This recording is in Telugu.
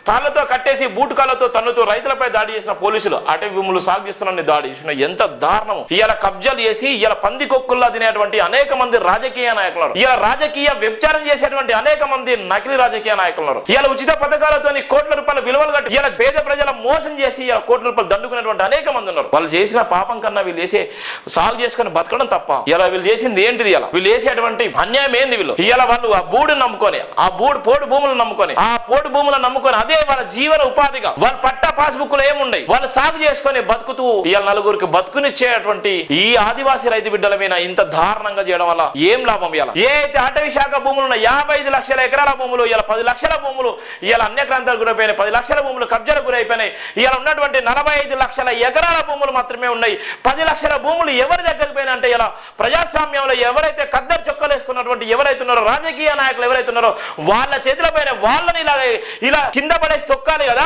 తాళ్లతో కట్టేసి బూటు కాళ్ళతో తన్నుతూ రైతులపై దాడి చేసిన పోలీసులు అటవీ భూములు సాగిస్తున్న దాడి ఎంత దారుణం. ఇవాళ కబ్జాలు చేసి ఇవాళ పందికొక్కుల్లా తినేటువంటి అనేక మంది రాజకీయ నాయకులు, ఇవాళ రాజకీయ వ్యభిచారం చేసేటువంటి అనేక మంది నకిలీ రాజకీయ నాయకులు, ఇవాళ ఉచిత పథకాలతో కోట్ల రూపాయల విలువలు కట్టి ఇవాళ పేద ప్రజల మోసం చేసి ఇవాళ కోట్ల రూపాయలు దండుకునేటువంటి అనేక మంది ఉన్నారు. వాళ్ళు చేసిన పాపం కన్నా వీళ్ళు చేసే సాగు చేసుకుని బతకడం తప్ప. ఇలా వీళ్ళు చేసింది ఏంటిది? ఇలా వీళ్ళు చేసేటువంటి అన్యాయం ఏంది? వీళ్ళు ఇలా వాళ్ళు ఆ బూడును నమ్ముకొని, ఆ పోడు భూములను నమ్ముకొని, ఆ పోడు భూములను నమ్ముకొని అదే వాళ్ళ జీవన ఉపాధిగా వాళ్ళ పట్టా పాస్బుక్ లో ఏముండయి వాళ్ళు సాగు చేసుకొని బతుకుతూ ఇవాళ నలుగురికి బతుకునిచ్చేటువంటి ఈ ఆదివాసీ రైతు బిడ్డల మీద ఇంత దారుణంగా చేయడం వల్ల ఏం లాభం? ఇలా ఏ అయితే అటవీ శాఖ భూములు ఉన్న 55 లక్షల ఎకరాల భూములు ఇలా 10 లక్షల భూములు ఇలా అన్యక్రాంతాలకు గురైపోయినాయి, 10 లక్షల భూములు కబ్జాలకు గురైపోయినాయి. ఇలా ఉన్నటువంటి 45 లక్షల ఎకరాల భూములు మాత్రమే ఉన్నాయి. 10 లక్షల భూములు ఎవరి దగ్గరికి పోయినా అంటే ఇలా ప్రజాస్వామ్యంలో ఎవరైతే కద్దరు చొక్కలు వేసుకున్నటువంటి ఎవరైతే ఉన్నారో రాజకీయ నాయకులు ఎవరైతే ఉన్నారో వాళ్ళ చేతుల పైన వాళ్ళని ఇలా కింద పడేసి తొక్కాలి కదా.